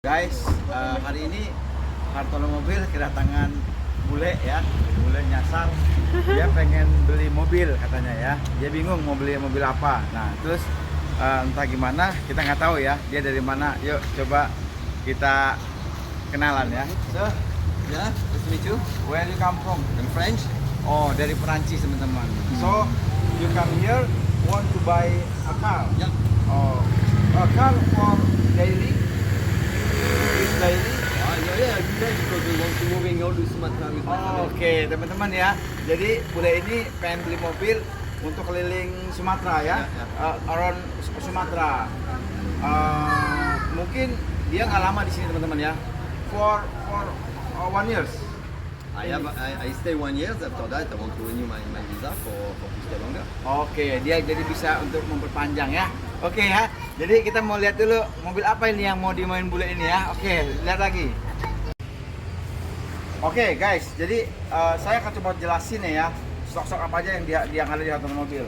Guys, hari ini Hartono Mobil kedatangan bule ya, bule nyasar. Dia pengen beli mobil katanya ya. Dia bingung mau beli mobil apa. Nah, terus entah gimana, kita nggak tahu ya. Dia dari mana? Yuk coba kita kenalan ya. So, Yeah, nice to meet you. where you come from? I'm French. Oh, dari Perancis teman-teman. So, you come here want to buy a car? Yeah. Oh, a car for daily? Is daily? Yeah, I do that because we want to moving all to Sumatra with my family. Oke, teman-teman ya. Jadi bule ini pengen beli mobil untuk keliling Sumatera ya, around Sumatera. Mungkin dia nggak lama di sini teman-teman ya. For 1 year. I stay 1 year. After that, I want to renew my visa for to stay longer. Oke, dia jadi bisa untuk memperpanjang ya. Oke ya. Jadi kita mau lihat dulu mobil apa ini yang mau dimain bule ini ya. Oke, lihat lagi. Oke guys, jadi saya akan coba jelasin ya stok-stok apa aja yang ada di Hartono Mobil.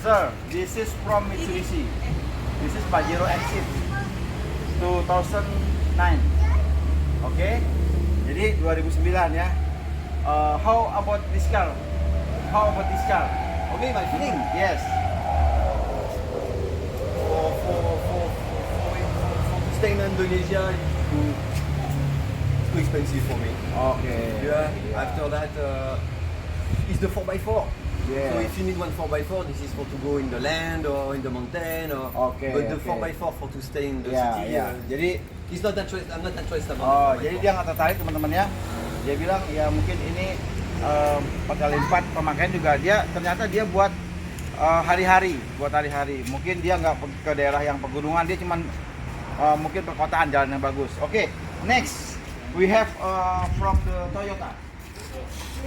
Sir, this is from Mitsubishi. This is Pajero Exit 2009. Oke, jadi 2009 ya. How about this car? How about this car? Okay, my feeling. Yes. For staying in Indonesia, it's too expensive for me. Okay. Yeah. After that, it's the 4x4. Yeah. So if you need one 4x4, this is for to go in the land or in the mountain. Or, Okay, But the okay. 4x4 for to stay in the Ya, city. ya. Jadi It's not interested. I'm not interested about oh, the 4x4. jadi dia nggak tertarik teman-teman ya. Dia bilang ya mungkin ini 4 kali 4 pemakaian juga ternyata dia buat hari-hari, Mungkin dia nggak ke daerah yang pegunungan, dia cuman mungkin perkotaan jalan yang bagus. Oke, next we have from the Toyota.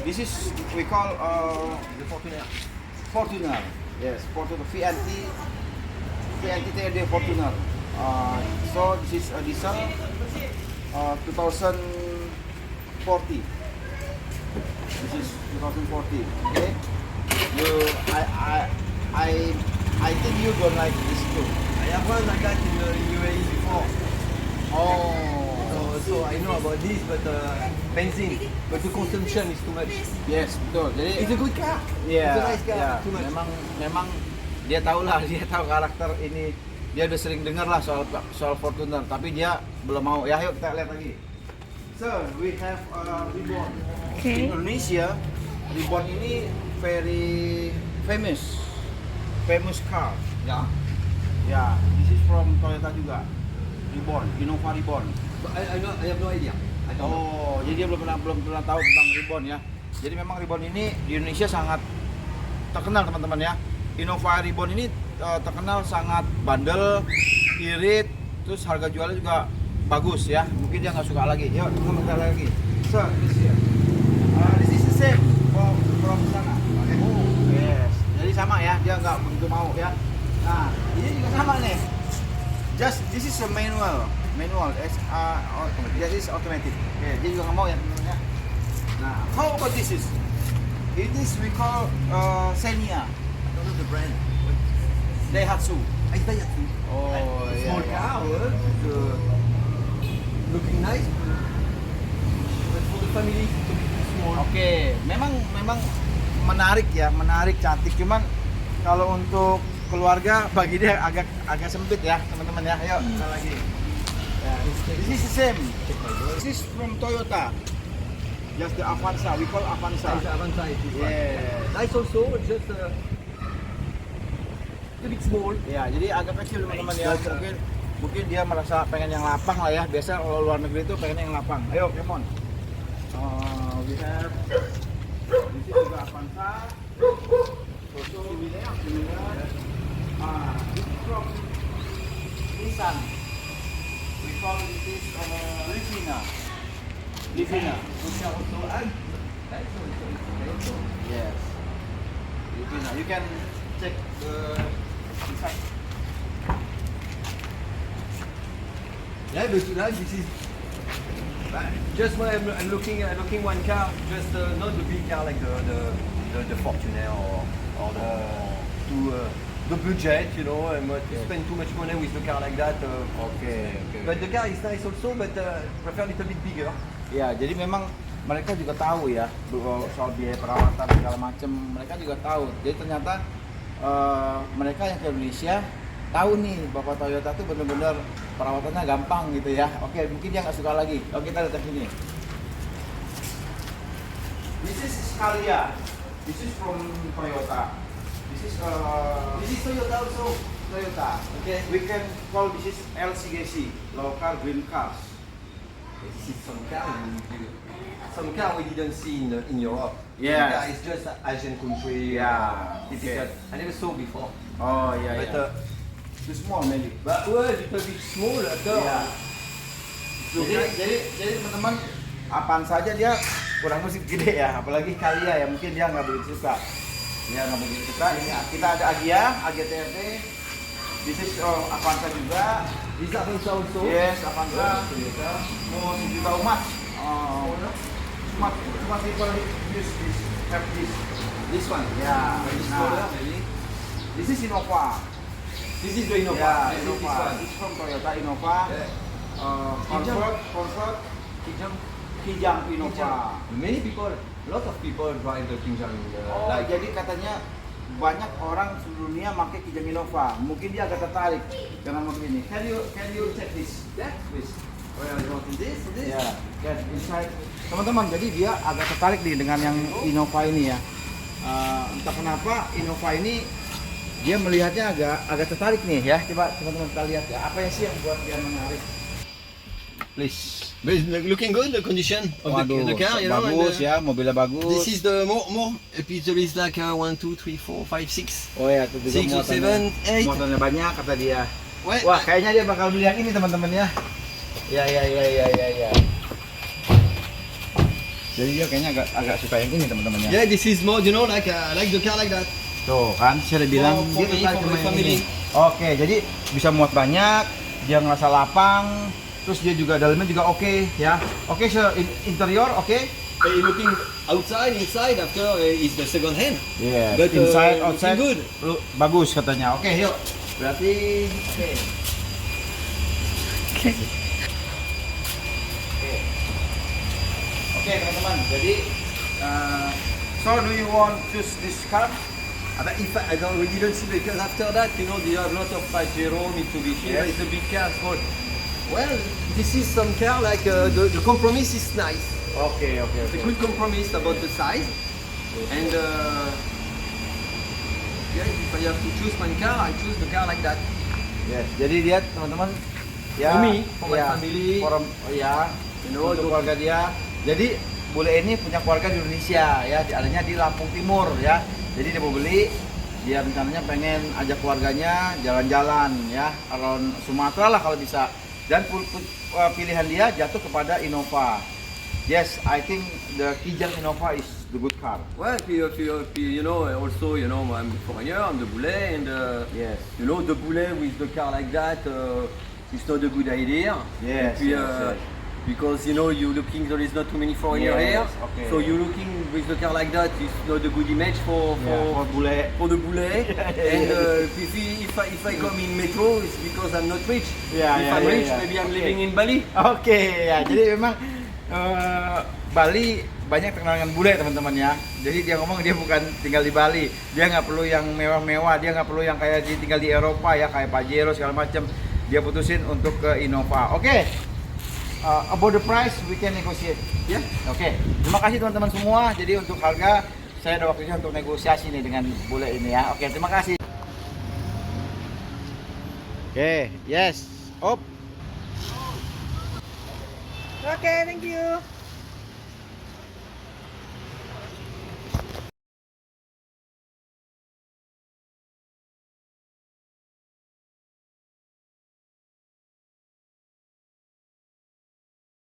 This is we call The Fortuner. Fortuner. Yes, Fortuner VNT TRD Fortuner. So this is a diesel 2040. This is 2040. Okay. I think you don't like this too. I have one I got in UAE before. Oh. So I know about this, but benzene. But the consumption is too much. Yes, betul. Jadi It's a good car. Iya, It's a nice car. iya. Too much. Memang dia tahu lah, dia tahu karakter ini. Dia udah sering dengar lah soal Fortuner, tapi dia belum mau. Ya, yuk kita lihat lagi. So, we have Reborn. Okay. In Indonesia, Reborn ini very famous car. Yeah. Ya, this is from Toyota juga. Reborn, Innova Reborn. But I have no idea. I don't know. Oh, jadi dia belum pernah tahu tentang Reborn ya. Jadi memang Reborn ini di Indonesia sangat terkenal teman-teman ya. Innova Reborn ini terkenal sangat bandel, irit, terus harga jualnya juga bagus ya. Mungkin dia nggak suka lagi. Yuk, kita bentar lagi. So, this here. This is the same from sana. Okay. Oh, yes. Jadi sama ya, dia nggak begitu mau ya. Nah, ini juga sama nih. Just this is a manual. This is automatic. Oke, dia juga nggak mau ya teman-teman ya. Nah, how about this is? It is we call Xenia. I don't know the brand. Daihatsu. I buy it too. Oh, Small car, good. Looking nice. But for the family, it's a bit too small. Oke, memang menarik ya, cantik. Cuman kalau untuk keluarga bagi dia agak sempit ya, teman-teman ya. Ayo, kita lagi. Ya, this is the same. This is from Toyota. Just the Avanza. We call Avanza. Avanza is this one. Yes. Nice also, just a bit small. Ya, jadi agak kecil teman-teman ya. Mungkin dia merasa pengen yang lapang lah ya. Biasa kalau luar negeri itu pengen yang lapang. Ayo, come on. We have this is juga Avanza. Similar. This is from Nissan. We call this Livina. Nissan also, and nice also. Yes. Livina. You can check the inside. Yeah, but this is just when I'm looking one car, just not the big car like the Fortuner or the the budget, you know, and not to spend too much money with the car like that. Oke. But the car is nice also, but prefer a little bit bigger. Ya, jadi memang mereka juga tahu ya soal biaya perawatan segala macam. Mereka juga tahu. Jadi ternyata mereka yang ke Indonesia tahu nih Bapak Toyota tuh bener-bener perawatannya gampang gitu ya. Oke, mungkin dia nggak suka lagi. Oke, kita lihat sini. This is Scania. This is from Toyota. This is Toyota also. Toyota. Okay. We can call this is LCGC, local green cars. This is some car we didn't see in Europe. Yes. The car is just Asian country. Yeah, Typical. okay. I never saw before. Oh iya, But iya. Too small maybe. but well, a little bit small. Iya. Jadi teman-teman, apaan saja dia kurang musik gede ya, apalagi Calia ya, mungkin dia nggak begitu suka. Dia nggak begitu suka. Ini kita ada Agia TRT. This is Avanza juga. These are also. Yes, Avanza. Mau sejuta umat. Umat people use this, have this. This one. Ya. This Nah, color maybe. this is Innova. This is the Innova. Ya, This is Innova. this one. This from Toyota Innova. Yeah. Convert, Kijang Innova. Many people, a lot of people drive the Kijang. Oh, jadi katanya banyak orang seluruh dunia pakai Kijang Innova. Mungkin dia agak tertarik dengan mobil ini. Can you check this? Yeah. Please. Well, you want this, this. Ya, can inside. Teman-teman, jadi dia agak tertarik nih dengan yang Innova ini ya. Entah kenapa Innova ini dia melihatnya agak tertarik nih ya. Coba teman-teman kita lihat ya. Apa yang sih yang buat dia menarik? Please. But it's looking good, the condition of the car, you know. bagus ya, mobilnya bagus. This is the more. There is like 1, 2, 3, 4, 5, 6. Oh ya, itu juga 6 or 7, 8. muatannya banyak kata dia. Ouais. Wah, kayaknya dia bakal beli yang ini teman-teman ya. Ya. Jadi dia kayaknya agak suka yang ini teman-teman ya. Yeah, this is more, you know, like the car like that. Tuh kan, saya udah bilang For dia me, tertarik for sama my yang family. ini. Oke, jadi bisa muat banyak, dia ngerasa lapang, terus dia juga dalamnya juga oke ya. Oke, interior oke. Looking outside, inside, after is the second hand. Iya, But, inside, looking outside, good. bagus katanya. Oke, yuk. Berarti, oke. Oke, teman-teman. Jadi, so do you want choose this car? But if I don't, we didn't see because after that, you know, you have a lot of Pajero, Mitsubishi, Yes. but it's a big car, small. Well, this is some car like the compromise is nice. Oke. It's a good compromise about the size. And yeah, if I have to choose my car, I choose the car like that. Yes. Jadi dia, teman-teman, ya, For me, for my ya, family. Ya, You know, untuk keluarga dia. Jadi bule ini punya keluarga di Indonesia ya, adanya di Lampung Timur ya. Jadi dia mau beli, dia rencananya pengen ajak keluarganya jalan-jalan ya, around Sumatera lah kalau bisa. Dan pilihan dia jatuh kepada Innova. Yes, I think the Kijang Innova is the good car. Well, you know, also, you know, I'm foreigner, I'm the boulet, and Yes. you know, the boulet with the car like that, it's not a good idea. Yes, And puis, yes. Because you know, you looking, there is not too many foreigners Yes, here, okay. so you looking with the car like that, it's not a good image for bule. for the boulet. And if I come in metro, it's because I'm not rich. Yeah, if yeah, I'm yeah, rich, yeah. maybe I'm Okay. living in Bali. Oke, ya. Jadi memang Bali banyak terkenal dengan bule teman-teman ya. Jadi dia ngomong dia bukan tinggal di Bali, dia nggak perlu yang mewah-mewah, dia nggak perlu yang kayak tinggal di Eropa ya, kayak Pajero segala macam. Dia putusin untuk ke Innova. Oke. About the price we can negotiate. Ya. Oke. Terima kasih teman-teman semua. Jadi untuk harga saya ada waktunya untuk negosiasi nih dengan bule ini ya. Oke, terima kasih. Oke, yes. Op. Okay, thank you.